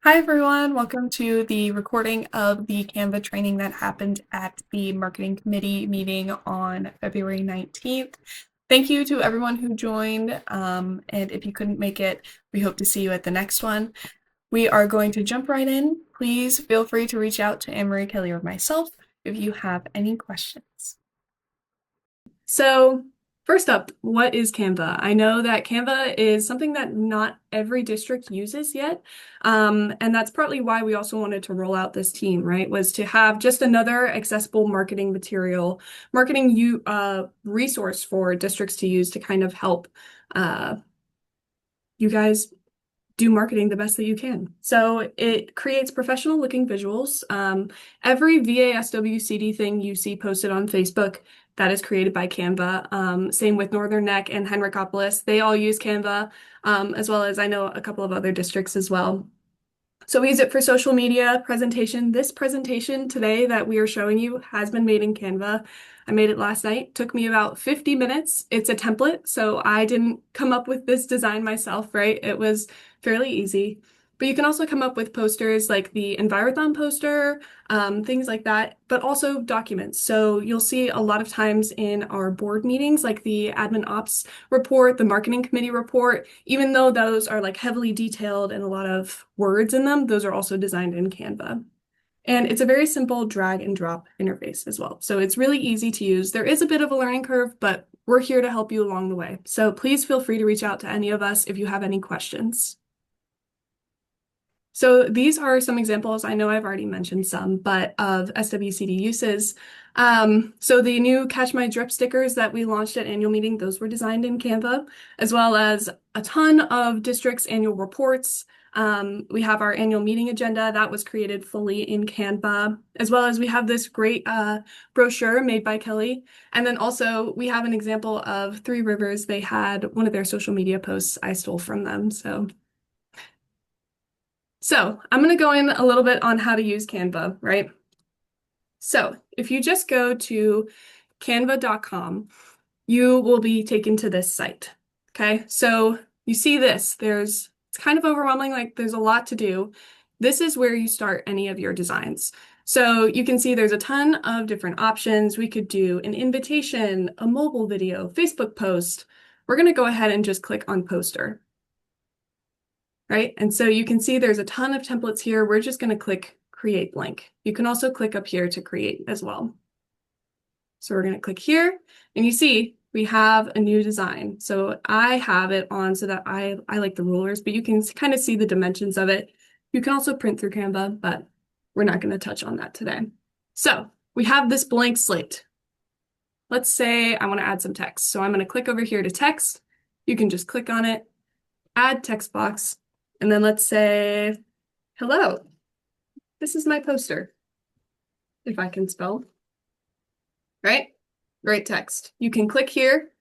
Hi everyone, welcome to the recording of the Canva training that happened at the marketing committee meeting on February 19th. Thank you to everyone who joined, and if you couldn't make it, we hope to see you at the next one. We are going to jump right in. Please feel free to reach out to Anne-Marie Kelly or myself if you have any questions. So first up, what is Canva? I know that Canva is something that not every district uses yet. And that's partly why we also wanted to roll out this team, right? Was to have just another accessible marketing material, marketing resource for districts to use to kind of help you guys do marketing the best that you can. So it creates professional looking visuals. Every VASWCD thing you see posted on Facebook, that is created by Canva. Same with Northern Neck and Henrikopolis. They all use Canva, as well as I know a couple of other districts as well. So we use it for social media presentation. This presentation today that we are showing you has been made in Canva. I made it last night. Took me about 50 minutes. It's a template, so I didn't come up with this design myself, right? It was fairly easy. But you can also come up with posters like the Envirothon poster, things like that, but also documents. So you'll see a lot of times in our board meetings, like the admin ops report, the marketing committee report, even though those are like heavily detailed and a lot of words in them, those are also designed in Canva. And it's a very simple drag and drop interface as well. So it's really easy to use. There is a bit of a learning curve, but we're here to help you along the way. So please feel free to reach out to any of us if you have any questions. So these are some examples. I know I've already mentioned some, but of SWCD uses. So the new Catch My Drip stickers that we launched at annual meeting, those were designed in Canva, as well as a ton of districts' annual reports. We have our annual meeting agenda that was created fully in Canva, as well as we have this great brochure made by Kelly. And then also we have an example of Three Rivers. They had one of their social media posts I stole from them. So I'm going to go in a little bit on how to use Canva, right? So if you just go to canva.com, you will be taken to this site. Okay, so you see this, it's kind of overwhelming, like there's a lot to do. This is where you start any of your designs. So you can see there's a ton of different options. We could do an invitation, a mobile video, Facebook post. We're going to go ahead and just click on poster. Right? And so you can see there's a ton of templates here. We're just going to click create blank. You can also click up here to create as well. So we're going to click here and you see we have a new design. So I have it on so that I like the rulers, but you can kind of see the dimensions of it. You can also print through Canva, but we're not going to touch on that today. So we have this blank slate. Let's say I want to add some text. So I'm going to click over here to text. You can just click on it, add text box. And then let's say, hello, this is my poster, if I can spell, right? Great text. You can click here.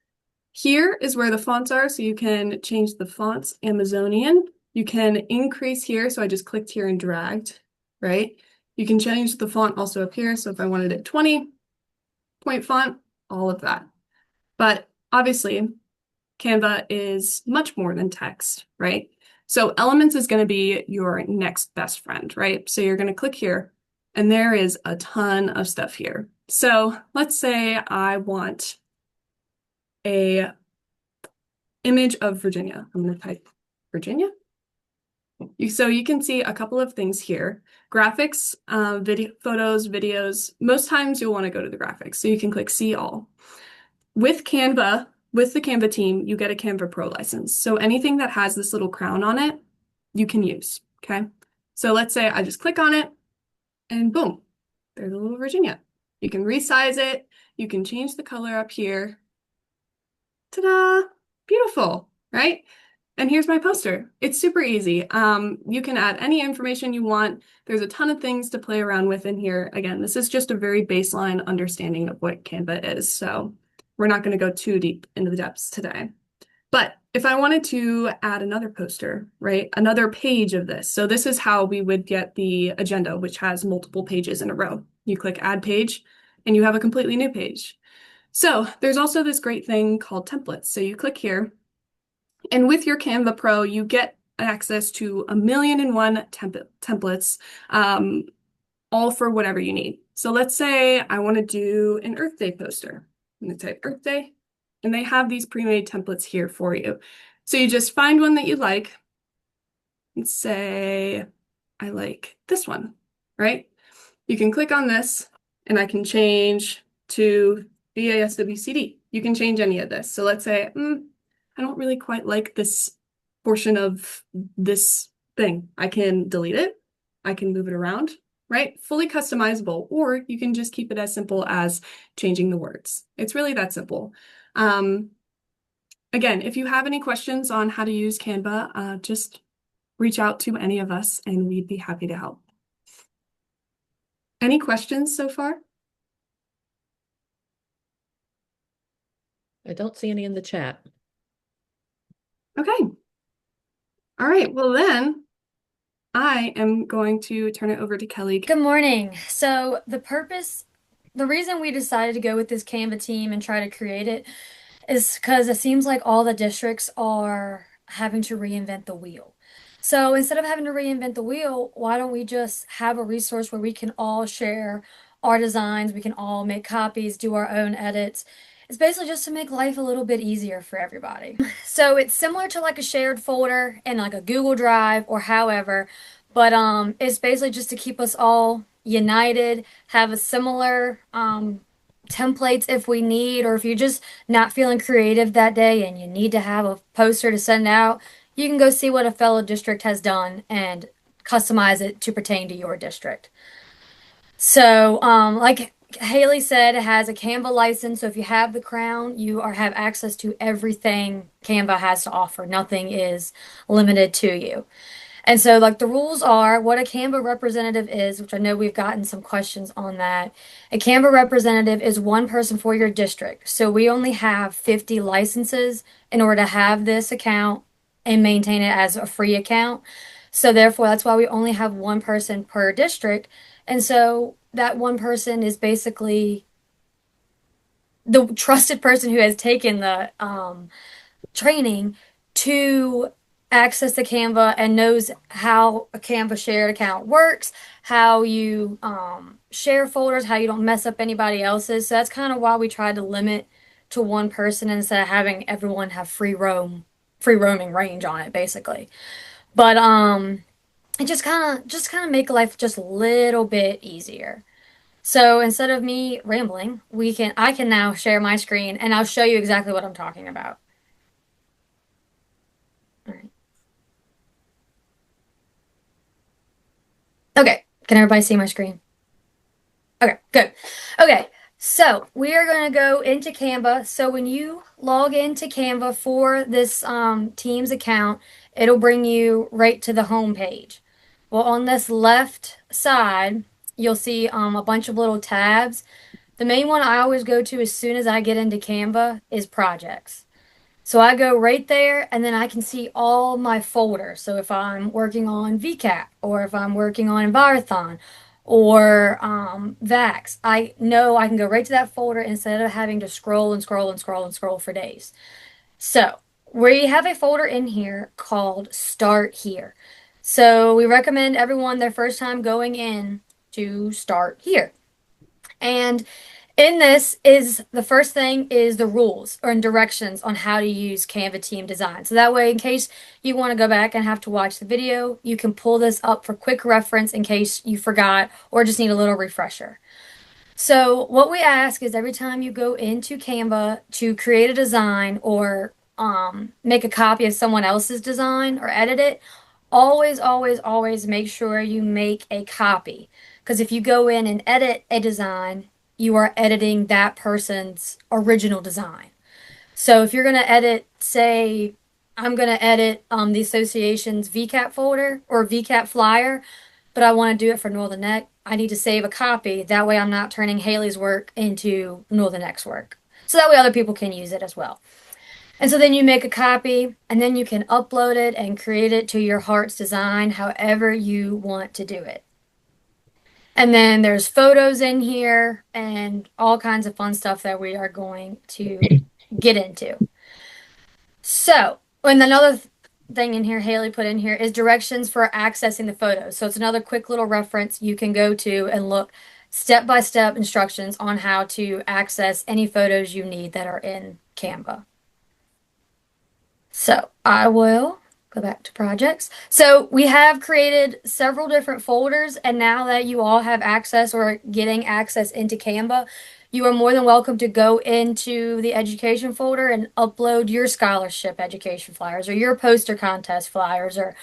Here is where the fonts are, so you can change the fonts Amazonian. You can increase here, so I just clicked here and dragged, right? You can change the font also up here, so if I wanted it 20-point font, all of that. But obviously, Canva is much more than text, right? So Elements is going to be your next best friend, right? So you're going to click here, and there is a ton of stuff here. So let's say I want a image of Virginia. I'm going to type Virginia. So you can see a couple of things here. Graphics, video, photos, videos. Most times you'll want to go to the graphics. So you can click See All. With Canva, with the Canva team, you get a Canva Pro license. So anything that has this little crown on it, you can use, okay? So let's say I just click on it and boom, there's a little Virginia. You can resize it. You can change the color up here. Ta-da, beautiful, right? And here's my poster. It's super easy. You can add any information you want. There's a ton of things to play around with in here. Again, this is just a very baseline understanding of what Canva is. So we're not going to go too deep into the depths today. But if I wanted to add another poster, right, another page of this. So this is how we would get the agenda, which has multiple pages in a row. You click Add Page, and you have a completely new page. So there's also this great thing called templates. So you click here, and with your Canva Pro, you get access to 1,000,001 templates, all for whatever you need. So let's say I want to do an Earth Day poster. I'm going to type Earth Day, and they have these pre-made templates here for you. So you just find one that you like and say, I like this one, right? You can click on this, and I can change to BASWCD. You can change any of this. So let's say, I don't really quite like this portion of this thing. I can delete it. I can move it around, right? Fully customizable, or you can just keep it as simple as changing the words. It's really that simple. Again, if you have any questions on how to use Canva, just reach out to any of us and we'd be happy to help. Any questions so far? I don't see any in the chat. Okay. All right. Well, then I am going to turn it over to Kelly. Good morning. So the reason we decided to go with this Canva team and try to create it is because it seems like all the districts are having to reinvent the wheel. So instead of having to reinvent the wheel, why don't we just have a resource where we can all share our designs, we can all make copies, do our own edits. It's basically just to make life a little bit easier for everybody. So it's similar to like a shared folder in like a Google Drive or however, but it's basically just to keep us all united, have a similar templates if we need, or if you're just not feeling creative that day and you need to have a poster to send out, you can go see what a fellow district has done and customize it to pertain to your district. So, like Haley said, it has a Canva license. So if you have the Crown, have access to everything Canva has to offer. Nothing is limited to you. And so, like, the rules are what a Canva representative is, which I know we've gotten some questions on that. A Canva representative is one person for your district. So we only have 50 licenses in order to have this account and maintain it as a free account. So therefore, that's why we only have one person per district. And so that one person is basically the trusted person who has taken the training to access the Canva and knows how a Canva shared account works, how you share folders, how you don't mess up anybody else's. So that's kind of why we tried to limit to one person instead of having everyone have free roaming range on it, basically. But it just kind of make life just a little bit easier. So instead of me rambling, I can now share my screen and I'll show you exactly what I'm talking about. All right. Okay, can everybody see my screen? Okay, good. Okay, so we are going to go into Canva. So when you log into Canva for this Teams account, it'll bring you right to the home page. Well, on this left side, you'll see a bunch of little tabs. The main one I always go to as soon as I get into Canva is projects. So I go right there and then I can see all my folders. So if I'm working on VCAT or if I'm working on Envirothon or VAX, I know I can go right to that folder instead of having to scroll and scroll and scroll and scroll for days. So we have a folder in here called Start Here. So we recommend everyone their first time going in to start here. And in this is the first thing is the rules or directions on how to use Canva Team Design. So that way, in case you want to go back and have to watch the video, you can pull this up for quick reference in case you forgot or just need a little refresher. So what we ask is every time you go into Canva to create a design or make a copy of someone else's design or edit it, always, always, always make sure you make a copy. Because if you go in and edit a design, you are editing that person's original design. So if you're going to edit, say, I'm going to edit the association's VCAT folder or VCAT flyer, but I want to do it for Northern Neck, I need to save a copy. That way I'm not turning Haley's work into Northern Neck's work. So that way other people can use it as well. And so then you make a copy and then you can upload it and create it to your heart's design, however you want to do it. And then there's photos in here and all kinds of fun stuff that we are going to get into. So, and another thing in here Haley put in here is directions for accessing the photos. So it's another quick little reference you can go to and look step-by-step instructions on how to access any photos you need that are in Canva. So I will go back to projects. So we have created several different folders, and now that you all have access or getting access into Canva, you are more than welcome to go into the education folder and upload your scholarship education flyers or your poster contest flyers or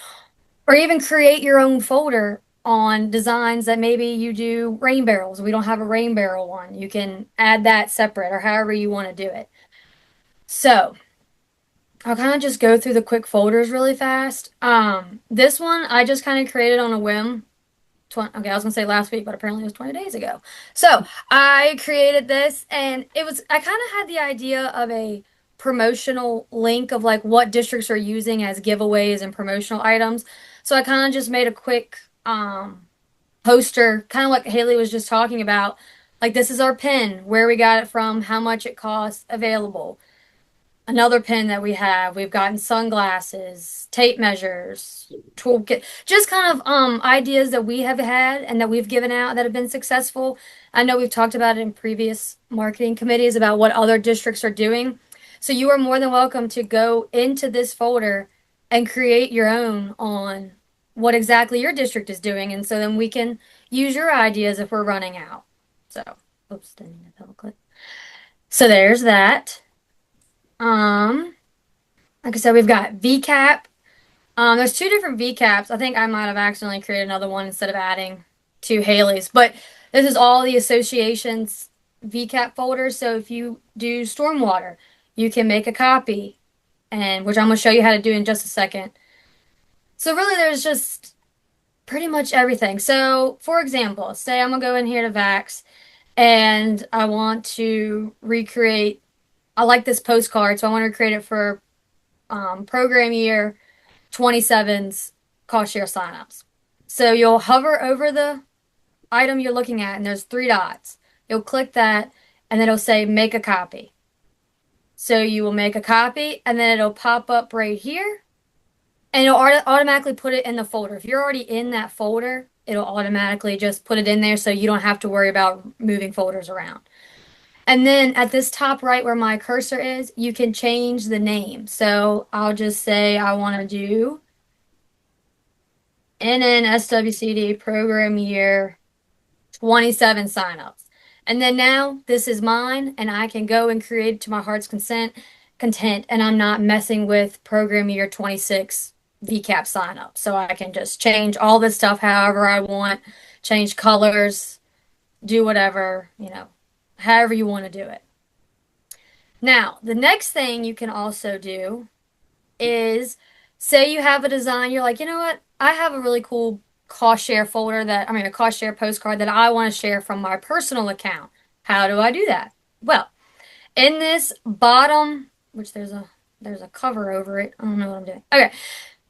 even create your own folder on designs that maybe you do rain barrels. We don't have a rain barrel one. You can add that separate or however you want to do it. So I'll kind of just go through the quick folders really fast. This one I just kind of created on a whim. Okay, I was gonna say last week, but apparently it was 20 days ago. So I created this, and I kind of had the idea of a promotional link of like what districts are using as giveaways and promotional items. So I kind of just made a quick poster, kind of like Haley was just talking about. Like, this is our pin, where we got it from, how much it costs, available. Another pen that we have, we've gotten sunglasses, tape measures, toolkit, just kind of ideas that we have had and that we've given out that have been successful. I know we've talked about it in previous marketing committees about what other districts are doing. So you are more than welcome to go into this folder and create your own on what exactly your district is doing. And so then we can use your ideas if we're running out. So, oops, didn't mean to double click. So there's that. Um, like I said, we've got VCAP. There's two different VCAPs. I think I might have accidentally created another one instead of adding to Haley's, but this is all the associations VCAP folders. So if you do stormwater, you can make a copy, and which I'm going to show you how to do in just a second. So really, there's just pretty much everything. So for example, say I'm going to go in here to Vax, and I want to recreate. I like this postcard, so I want to create it for program year 27's cost share signups. So you'll hover over the item you're looking at, and there's three dots. You'll click that, and then it'll say make a copy. So you will make a copy, and then it'll pop up right here, and it'll automatically put it in the folder. If you're already in that folder, it'll automatically just put it in there so you don't have to worry about moving folders around. And then at this top right where my cursor is, you can change the name. So I'll just say I want to do NNSWCD program year 27 signups. And then now this is mine, and I can go and create to my heart's content, and I'm not messing with program year 26 VCAP signup. So I can just change all this stuff however I want, change colors, do whatever, however you want to do it. Now, the next thing you can also do is say you have a design, you're like, you know what? I have a really cool cost share folder a cost share postcard that I want to share from my personal account. How do I do that? Well, in this bottom, which there's a cover over it. I don't know what I'm doing. Okay.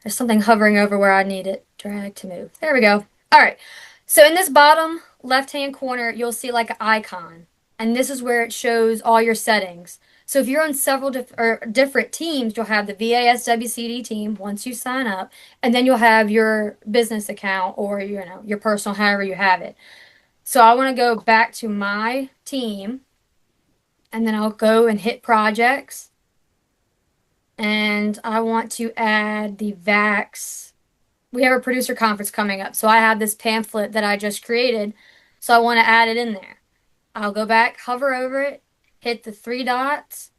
There's something hovering over where I need it. Drag to move. There we go. All right. So in this bottom left-hand corner, you'll see like an icon. And this is where it shows all your settings. So if you're on several different teams, you'll have the VASWCD team once you sign up, and then you'll have your business account or your personal, however you have it. So I want to go back to my team, and then I'll go and hit projects, and I want to add the VAX. We have a producer conference coming up, so I have this pamphlet that I just created, so I want to add it in there. I'll go back, hover over it, hit the three dots,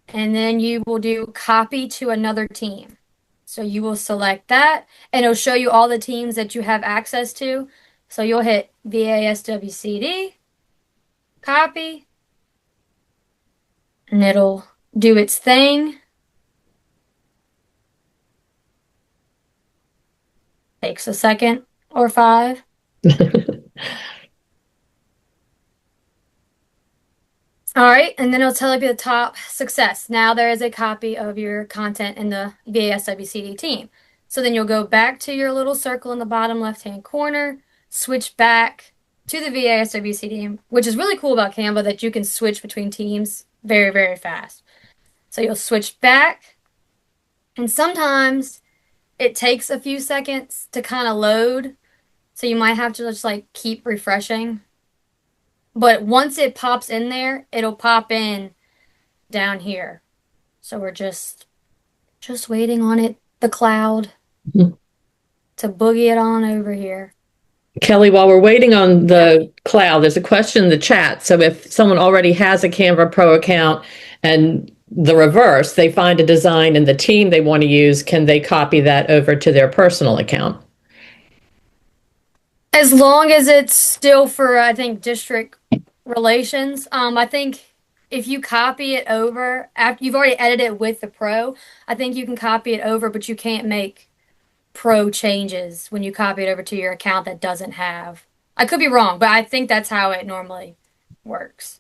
and then you will do copy to another team. So you will select that, and it'll show you all the teams that you have access to. So you'll hit VASWCD, copy, and it'll do its thing. Takes a second or 5. All right, and then it'll tell you at the top, success. Now there is a copy of your content in the VASWCD team. So then you'll go back to your little circle in the bottom left-hand corner, switch back to the VASWCD team, which is really cool about Canva that you can switch between teams very, very fast. So you'll switch back, And sometimes it takes a few seconds to kind of load, so you might have to just like keep refreshing. But once it pops in there, it'll pop in down here. So we're just waiting on it, the cloud, to boogie it on over here. Kelly, while we're waiting on the cloud, there's a question in the chat. So if someone already has a Canva Pro account and the reverse, they find a design in the team they want to use, can they copy that over to their personal account? As long as it's still for, I think, district relations. I think if you copy it over after you've already edited it with the pro, I think you can copy it over, but you can't make pro changes when you copy it over to your account that doesn't have. I could be wrong, but I think that's how it normally works.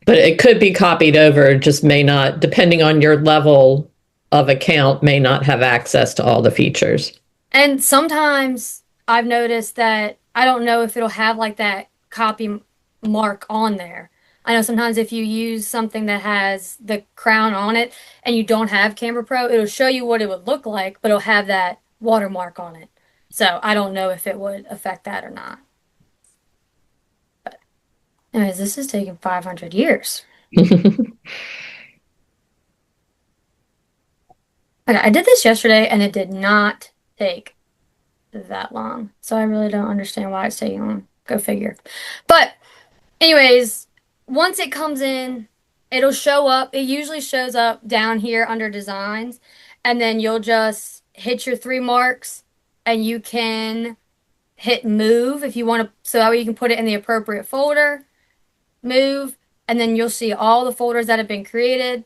But it could be copied over, just may not, depending on your level of account, may not have access to all the features. And sometimes I've noticed that I don't know if it'll have like that copy mark on there. I know sometimes if you use something that has the crown on it and you don't have Canva Pro, it'll show you what it would look like, but it'll have that watermark on it. So I don't know if it would affect that or not. But anyways, this is taking 500 years. Okay, I did this yesterday and it did not take that long. So I really don't understand why it's taking long. Go figure. But anyways, once it comes in, it'll show up. It usually shows up down here under designs, and then you'll just hit your three marks and you can hit move if you want to, so that way you can put it in the appropriate folder, move, and then you'll see all the folders that have been created.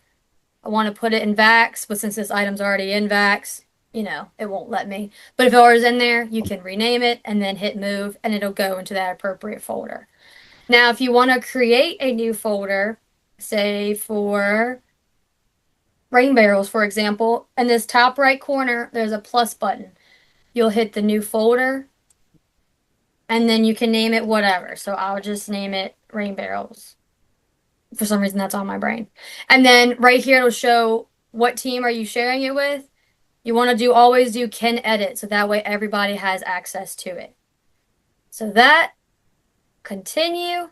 I want to put it in Vax, but since this item's already in Vax, it won't let me. But if it was in there, you can rename it and then hit move and it'll go into that appropriate folder. Now, if you want to create a new folder, say for rain barrels, for example, in this top right corner, there's a plus button. You'll hit the new folder and then you can name it whatever. So I'll just name it rain barrels. For some reason, that's on my brain. And then right here, it'll show what team are you sharing it with. You want to always do can edit, so that way everybody has access to it. So that, continue.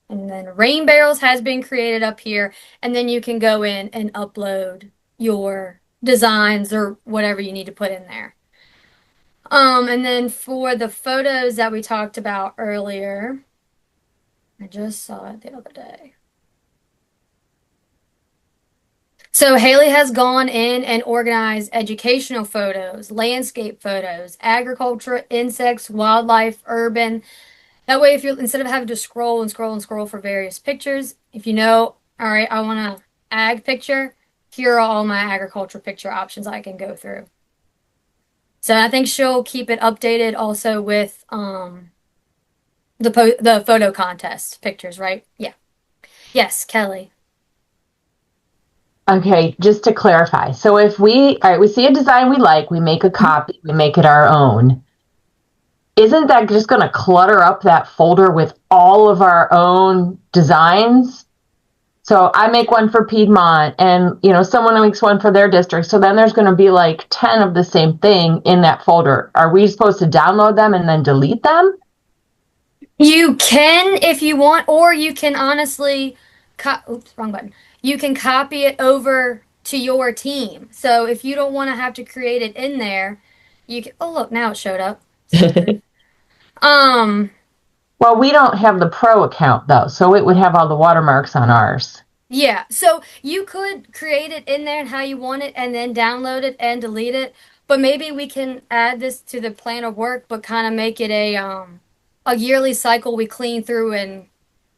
And then rain barrels has been created up here. And then you can go in and upload your designs or whatever you need to put in there. And then for the photos that we talked about earlier, I just saw it the other day. So Haley has gone in and organized educational photos, landscape photos, agriculture, insects, wildlife, urban. That way, if you're instead of having to scroll and scroll and scroll for various pictures, if you know, all right, I want an ag picture, here are all my agriculture picture options I can go through. So I think she'll keep it updated also with the photo contest pictures, right? Yeah. Yes, Kelly. Okay, just to clarify. So if all right, we see a design we like, we make a copy, we make it our own. Isn't that just going to clutter up that folder with all of our own designs? So I make one for Piedmont and, someone makes one for their district. So then there's going to be like 10 of the same thing in that folder. Are we supposed to download them and then delete them? You can if you want, or you can honestly, oops, wrong button. You can copy it over to your team. So if you don't want to have to create it in there, you can, oh look, now it showed up. Well, we don't have the pro account though, so it would have all the watermarks on ours. Yeah, so you could create it in there and how you want it and then download it and delete it. But maybe we can add this to the plan of work, but kind of make it a yearly cycle we clean through and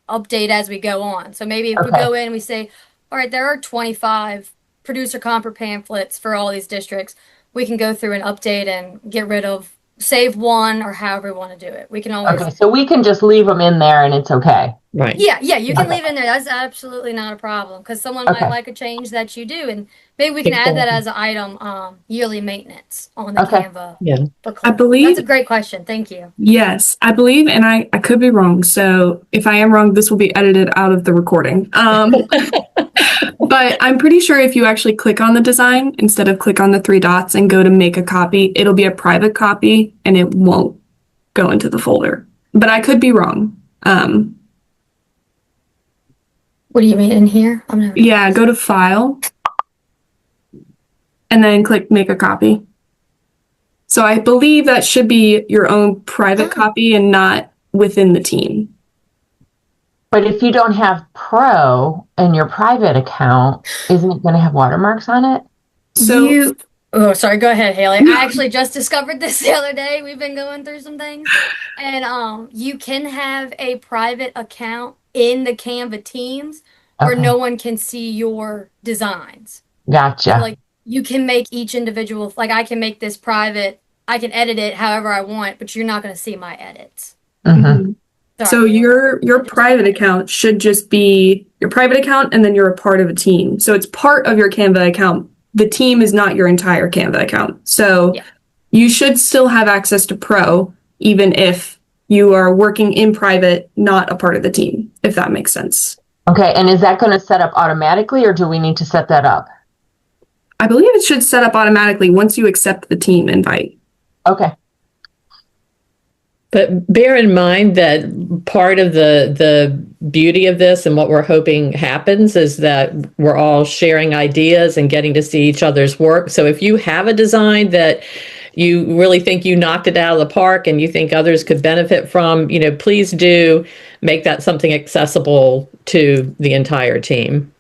update as we go on. So maybe if we go in and we say, all right, there are 25 producer comp pamphlets for all these districts, we can go through and update and get rid of, save one or however we want to do it. We can always. Okay, so we can just leave them in there and it's okay. Right. Yeah, you can leave it in there. That's absolutely not a problem because someone might like a change that you do, and maybe we can add that as an item, yearly maintenance on the Canva. Yeah. I believe that's a great question. Thank you. Yes, I believe, and I could be wrong. So if I am wrong, this will be edited out of the recording. But I'm pretty sure if you actually click on the design instead of click on the three dots and go to make a copy, it'll be a private copy and it won't go into the folder. But I could be wrong. What do you mean in here? Yeah, go to File and then click Make a Copy. So I believe that should be your own private copy and not within the team. But if you don't have Pro in your private account, isn't it going to have watermarks on it? So Oh, sorry. Go ahead, Haley. I actually just discovered this the other day. We've been going through some things, and you can have a private account in the Canva Teams where Okay. no one can see your designs. Gotcha. So, like, you can make each individual. Like, I can make this private. I can edit it however I want, but you're not going to see my edits. Mm-hmm. So Sorry, your private account should just be your private account, and then you're a part of a team. So it's part of your Canva account. The team is not your entire Canva account. So Yeah. you should still have access to Pro, even if you are working in private, not a part of the team, if that makes sense. Okay, and is that going to set up automatically, or do we need to set that up? I believe it should set up automatically once you accept the team invite. Okay. But bear in mind that part of the beauty of this and what we're hoping happens is that we're all sharing ideas and getting to see each other's work. So if you have a design that you really think you knocked it out of the park and you think others could benefit from, please do make that something accessible to the entire team.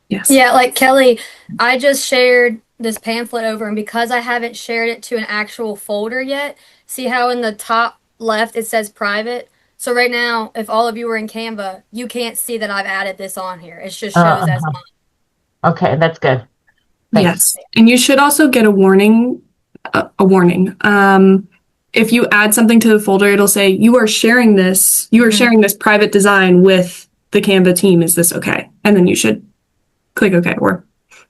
Yes. Yeah, like Kelly, I just shared this pamphlet over, and because I haven't shared it to an actual folder yet, see how in the top left it says private? So right now, if all of you are in Canva, you can't see that I've added this on here. It just shows as mine. Okay, that's good. Thanks. Yes. And you should also get a warning. If you add something to the folder, it'll say you are sharing this. You are sharing this private design with the Canva team. Is this okay? And then you should click OK or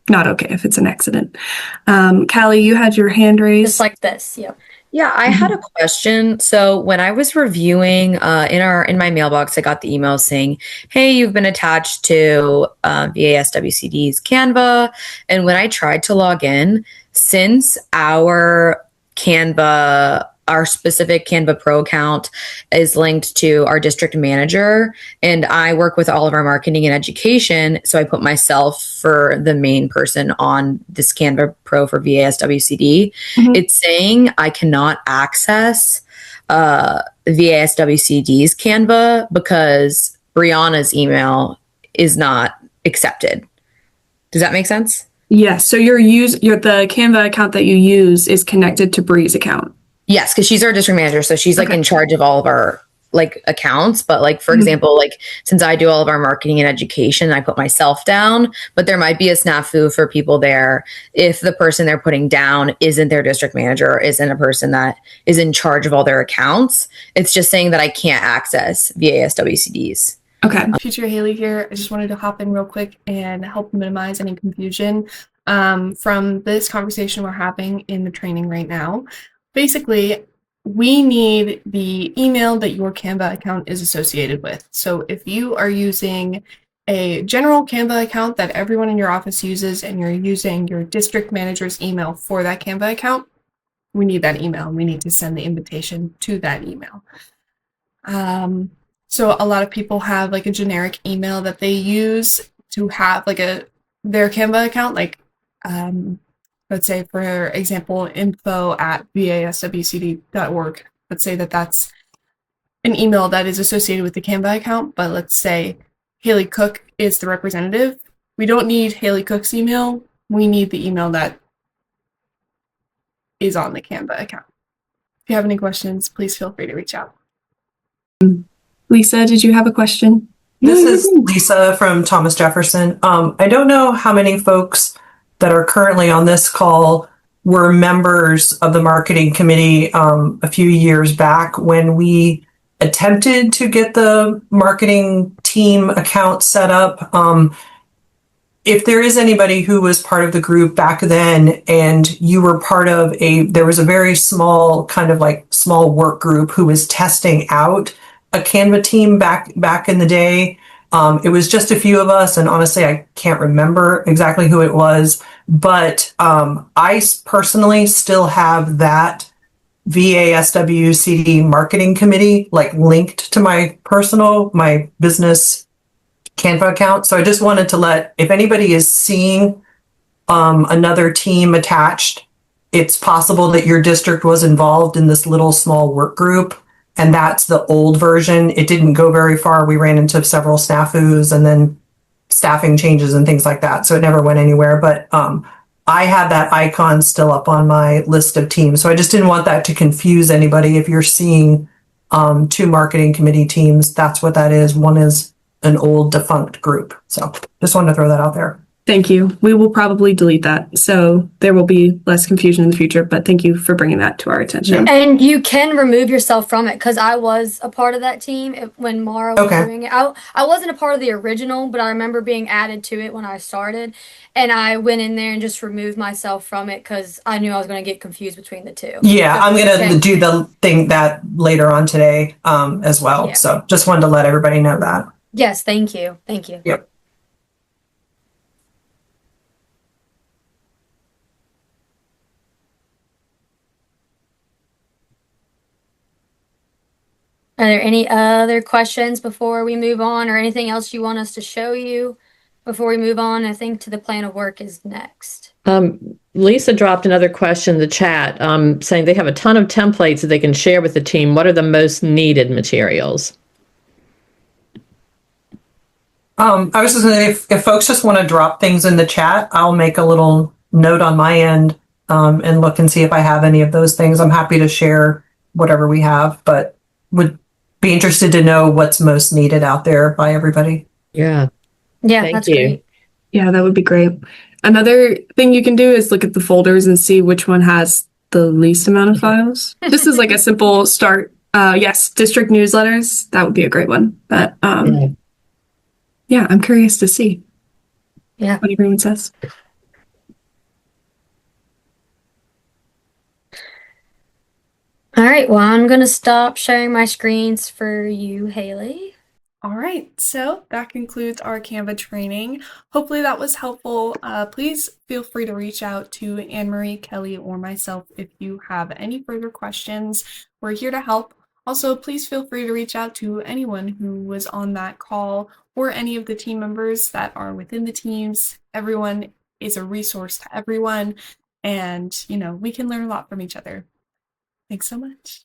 not OK if it's an accident. Callie, you had your hand raised. Just like this. Yep. Yeah, I had a question. So when I was reviewing in my mailbox, I got the email saying, "Hey, you've been attached to VASWCD's Canva." And when I tried to log in, since our specific Canva Pro account is linked to our district manager, and I work with all of our marketing and education. So I put myself for the main person on this Canva Pro for VASWCD. Mhm. It's saying I cannot access VASWCD's Canva because Brianna's email is not accepted. Does that make sense? Yes. So the Canva account that you use is connected to Bree's account. Yes, because she's our district manager, so she's like in charge of all of our accounts. But for Mhm. example, since I do all of our marketing and education, I put myself down. But there might be a snafu for people there if the person they're putting down isn't their district manager or isn't a person that is in charge of all their accounts. It's just saying that I can't access VASWCDs. Okay. Future Haley here. I just wanted to hop in real quick and help minimize any confusion from this conversation we're having in the training right now. Basically, we need the email that your Canva account is associated with. So if you are using a general Canva account that everyone in your office uses and you're using your district manager's email for that Canva account, we need that email and we need to send the invitation to that email. So a lot of people have a generic email that they use to have their Canva account, let's say, for example, info@vaswcd.org. Let's say that that's an email that is associated with the Canva account, but let's say Haley Cook is the representative. We don't need Haley Cook's email. We need the email that is on the Canva account. If you have any questions, please feel free to reach out. Lisa, did you have a question? This is Lisa from Thomas Jefferson. I don't know how many folks that are currently on this call were members of the marketing committee a few years back when we attempted to get the marketing team account set up. If there is anybody who was part of the group back then and you were part of there was a very small small work group who was testing out a Canva team back in the day. It was just a few of us, and honestly, I can't remember exactly who it was, but I personally still have that VASWCD marketing committee like linked to my business Canva account. So I just wanted to if anybody is seeing another team attached, it's possible that your district was involved in this little small work group. And that's the old version. It didn't go very far. We ran into several snafus and then staffing changes and things like that. So it never went anywhere. But I have that icon still up on my list of teams. So I just didn't want that to confuse anybody. If you're seeing two marketing committee teams, that's what that is. One is an old defunct group. So just wanted to throw that out there. Thank you. We will probably delete that, so there will be less confusion in the future, but thank you for bringing that to our attention. And you can remove yourself from it, because I was a part of that team when Mara was doing it. I wasn't a part of the original, but I remember being added to it when I started, and I went in there and just removed myself from it because I knew I was going to get confused between the two. Yeah, I'm going to do the thing that later on today as well. Yeah. So just wanted to let everybody know that. Yes, thank you. Thank you. Yep. Are there any other questions before we move on, or anything else you want us to show you before we move on? I think to the plan of work is next. Lisa dropped another question in the chat saying they have a ton of templates that they can share with the team. What are the most needed materials? I was just going to, if folks just want to drop things in the chat, I'll make a little note on my end and look and see if I have any of those things. I'm happy to share whatever we have, but would be interested to know what's most needed out there by everybody. Yeah. Yeah, that's great. Yeah, that would be great. Another thing you can do is look at the folders and see which one has the least amount of files. This is like a simple start. Yes, district newsletters. That would be a great one. But yeah, I'm curious to see what everyone says. All right, well, I'm going to stop sharing my screens for you, Haley. All right, so that concludes our Canva training. Hopefully that was helpful. Please feel free to reach out to Anne-Marie, Kelly, or myself if you have any further questions. We're here to help. Also, please feel free to reach out to anyone who was on that call or any of the team members that are within the teams. Everyone is a resource to everyone, and we can learn a lot from each other. Thanks so much.